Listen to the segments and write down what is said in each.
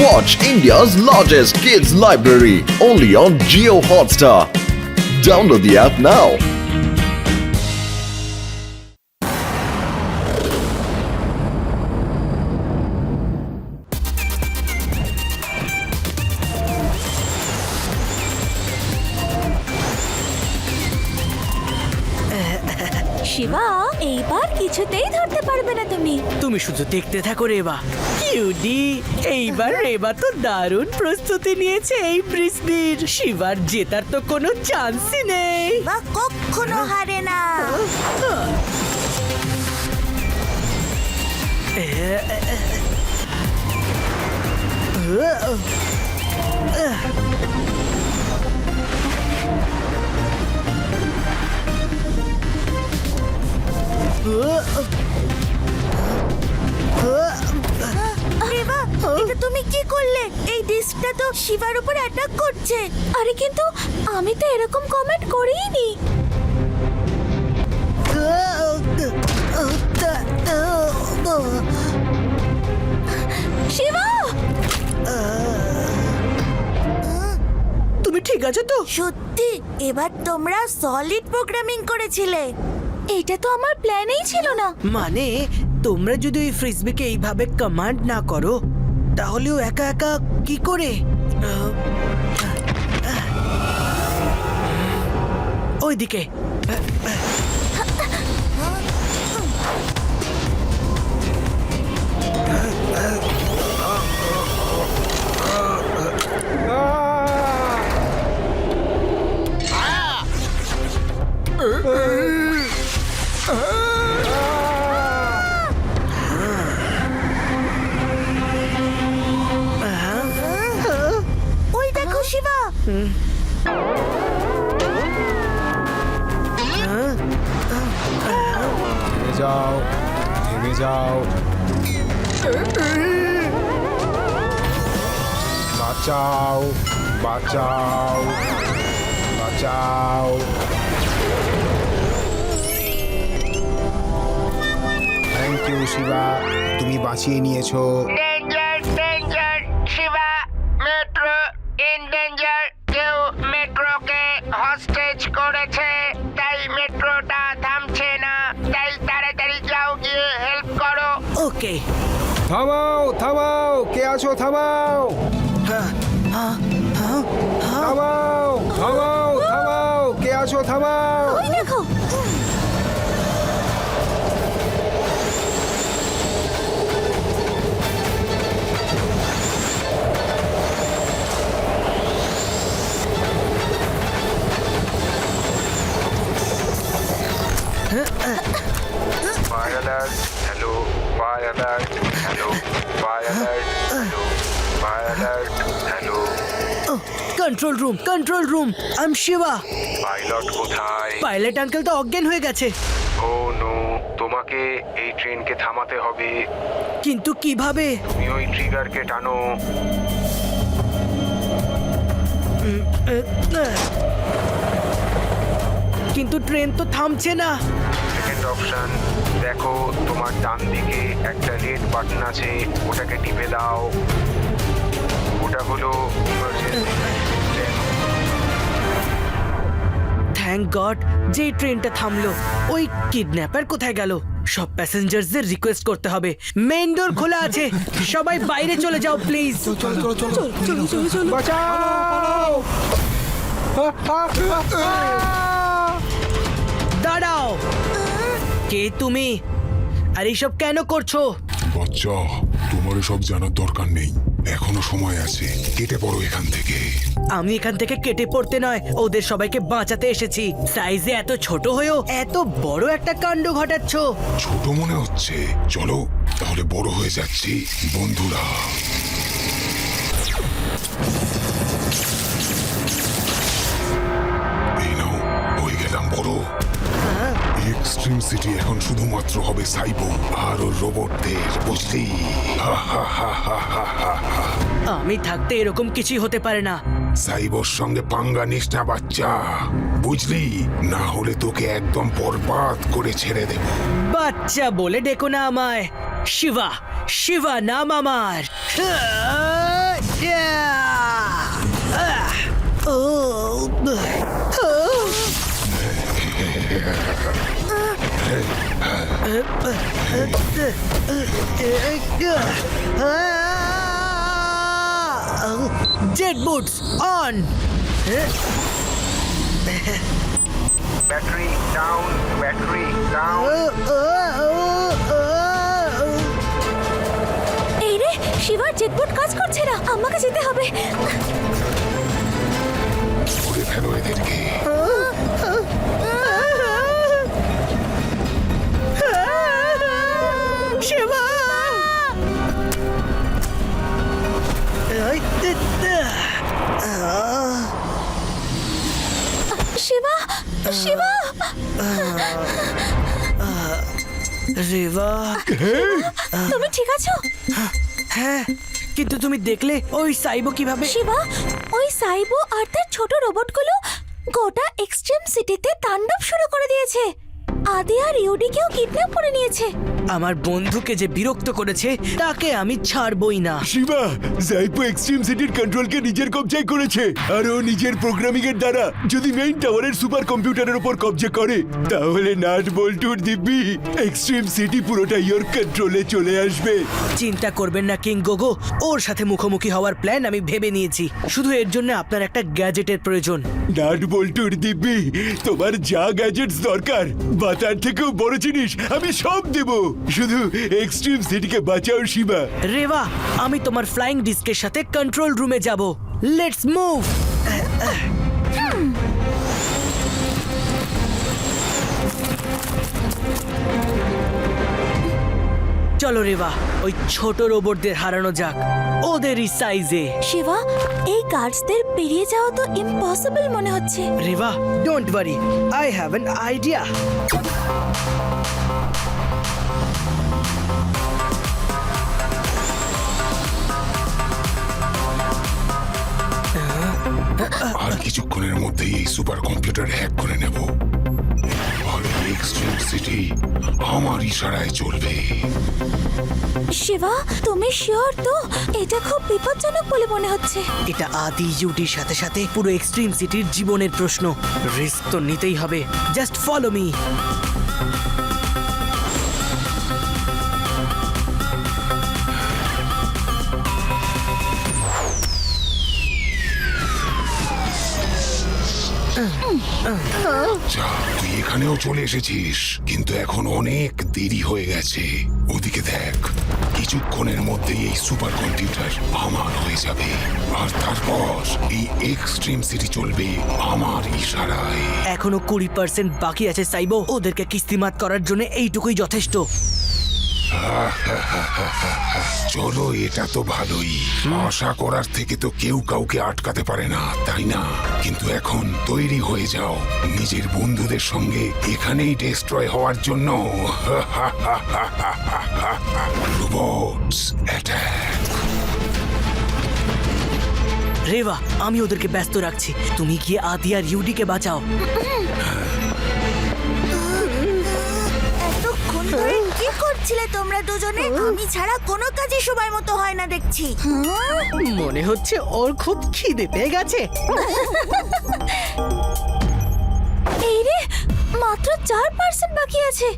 Watch India's largest kids library only on Jio Hotstar. Download the app now. Shiba, এইবার কিছুতেই ধরতে পারবে না তুমি। তুমি শুধু দেখতে থাকো রেবা। কিউডি, এইবার রেবা তো দারুণ প্রস্তুতি নিয়েছে এই ফ্রিসবির। শিবার জেতার তো কোনো চান্সই নেই। বা কখনো হারে না। রেবা, এটা তুমি কি করলে? এই ডিস্কটা তো শিবার উপর অ্যাটাক করছে। আরে কিন্তু আমি তো এরকম কমেন্ট করিনি। শিবা, তুমি ঠিক আছো তো? সত্যি এবার তোমরা সলিড প্রোগ্রামিং করেছিলে। এটা তো আমার প্ল্যানেই ছিল না। মানে তোমরা যদি ওই ফ্রিসবিকে এইভাবে কমান্ড না করো তাহলে ও একা একা কি করে? ওইদিকে। ওই দেখো শিবা। থেমে যাও, থেমে যাও। বাঁচাও, বাঁচাও, বাঁচাও। থ্যাংক ইউ শিবা, তুমি বাঁচিয়ে নিয়েছো। Danger danger Shiva, metro in danger. কেউ মেট্রোকে হস্টেজ করেছে, তাই মেট্রোটা থামছে না। তাই তাড়াতাড়ি যাও, গিয়ে হেল্প করো। ওকে। থামাও, থামাও, কে আছো? থামাও, থামাও, থামাও, থামাও, কে আছো? থামাও। ওই দেখো। Fire alert, hello, fire alert, hello, fire alert, hello, fire alert, hello. Control room, control room. I am Shiva. Pilot কোথায়? পাইলট আঙ্কেল তো অজ্ঞান হয়ে গেছে। ও নো, তোমাকে এই ট্রেনকে থামাতে হবে। কিন্তু কিভাবে? তুমি ওই ট্রিগারকে টানো। কিন্তু ট্রেন তো থামছে না। সেকেন্ড অপশন, দেখো তোমার ডান দিকে একটা রেড বাটন আছে, ওটাকে টিপে দাও। ওটা হলো ইমার্জেন্সি। থ্যাংক গড যে এই ট্রেনটা থামলো। ওই কিডন্যাপার কোথায় গেল? সব প্যাসেঞ্জারদের রিকোয়েস্ট করতে হবে। মেইন ডোর খোলা আছে, সবাই বাইরে চলে যাও প্লিজ। বাঁচাও! দাঁড়াও, কে তুমি? আর এইসব কেন করছো? বাচ্চা, তোমার সব জানার দরকার নেই, এখনো সময় আছে, কেটে পড়ো এখান থেকে। আমি এখান থেকে কেটে পড়তে নয়, ওদের সবাইকে বাঁচাতে এসেছি। সাইজে এত ছোট হয়েও এত বড় একটা কাণ্ড ঘটাচ্ছ। ছোট মনে হচ্ছে, চলো তাহলে বড় হয়ে যাচ্ছি বন্ধুরা। এই নাও, হয়ে গেলাম বড়। এক্সট্রিম সিটি এখন শুধুমাত্র হবে সাইবো আর ওর রোবটদের, বুঝলি? আমি থাকতে এরকম কিছুই হতে পারে না। সাইবোর সঙ্গে পাঙ্গা নিস না বাচ্চা, বুঝলি? না হলে তোকে একদম বরবাদ করে ছেড়ে দেব। বাচ্চা বলে ডেকো না আমায়, শিবা। শিবা নাম আমার। Jet boots on. Battery down, battery down. এই রে, শিবার জেটবোট কাজ করছে না, আমাকে যেতে হবে। ধরে ফেলো এদেরকে। শিবা! শিবা, শিবা! রেবা, তুমি ঠিক আছো? হ্যাঁ, কিন্তু তুমি দেখলে ওই সাইবো কিভাবে? শিবা, ওই সাইবো আর তার ছোট রোবটগুলো গোটা এক্সট্রিম সিটিতে তাণ্ডব শুরু করে দিয়েছে। আদি আর ইউডিকেও কিডন্যাপ করে নিয়েছে। আমার বন্ধুকে যে বিরক্ত করেছে তাকে আমি ছাড়বই না। শিবা, জাইপো এক্সট্রিম সিটির কন্ট্রোলকে নিজের কবজায় করেছে আর ও নিজের প্রোগ্রামিং এর দ্বারা যদি মেইন টাওয়ারের সুপার কম্পিউটারের উপর কবজা করে তাহলে নাট বল্টুর দিব্যি এক্সট্রিম সিটি পুরোটাই ওর কন্ট্রোলে চলে আসবে। চিন্তা করবেন না কিং গোগো, ওর সাথে মুখোমুখি হওয়ার প্ল্যান আমি ভেবে নিয়েছি। শুধু এর জন্য আপনার একটা গ্যাজেটের প্রয়োজন। নাট বল্টুর দিব্যি, তোমার যা গ্যাজেটস দরকার বা তার থেকেও বড় জিনিস আমি সব দেব, শুধু এক্সট্রিম সিটিকে বাঁচাও শিবা। রেবা, আমি তোমার ফ্লাইং ডিস্কের সাথে কন্ট্রোল রুমে যাব। Let's move. চলো রেবা, ওই ছোট রোবটদের হারানো যাক ওদেরই সাইজে। শিবা, এই গার্ডসদের পেরিয়ে যাওয়া তো ইম্পসিবল মনে হচ্ছে। Reba, don't worry, I have an idea. আর কিছুক্ষণের মধ্যেই এই সুপার কম্পিউটার হ্যাক করে নেব আর এক্সট্রিম সিটি আমার ইশারায় চলবে। শিবা, তুমি শিওর তো? এটা খুব বিপজ্জনক বলে মনে হচ্ছে। এটা আদি ইউটির সাথে সাথে পুরো এক্সট্রিম সিটির জীবনের প্রশ্ন। রিস্ক তো নিতেই হবে। Just follow me. যা, তুই এখানেও চলে এসেছিস, কিন্তু এখন অনেক দেরি হয়ে গেছে। ওদিকে দেখ, কিছুক্ষণের মধ্যেই এই সুপার কম্পিউটার আমার হয়ে যাবে আর তারপর এই এক্সট্রিম সিটি চলবে আমার ইশারায়। এখনো 20% বাকি আছে সাইবো। ওদেরকে কিস্তিমাত করার জন্য এইটুকুই যথেষ্ট। চলো, এটা তো ভালোই। আশা করার থেকে তো কেউ কাউকে আটকাতে পারে না, তাই না? কিন্তু এখন তৈরি হয়ে যাও নিজের বন্ধুদের সঙ্গে এখানেই ডিস্ট্রয় হওয়ার জন্য। Robots attack. রেবা, আমি ওদেরকে ব্যস্ত রাখছি, তুমি গিয়ে আদি আর ইউডিকে বাঁচাও। এতক্ষণ ধরে কি করছিলে তোমরা দুজনে? আমি ছাড়া কোনো কাজই সময় মতো হয় না দেখছি। মনে হচ্ছে ওর খুব খিদে পেয়ে গেছে। এই রে, মাত্র 4% বাকি আছে।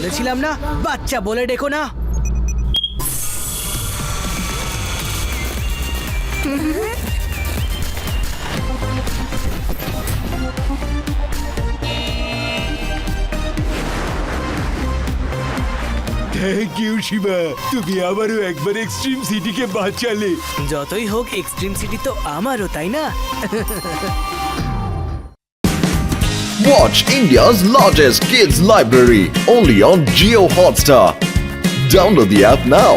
বলেছিলাম না বাচ্চা বলে ডেকো না। থ্যাংক ইউ শিবা, তুমি আবারও একবার এক্সট্রিম সিটিকে বাঁচালে। যতই হোক এক্সট্রিম সিটি তো আমারও, তাই না? Watch India's largest kids library only on Geo Hotstar. Download the app now.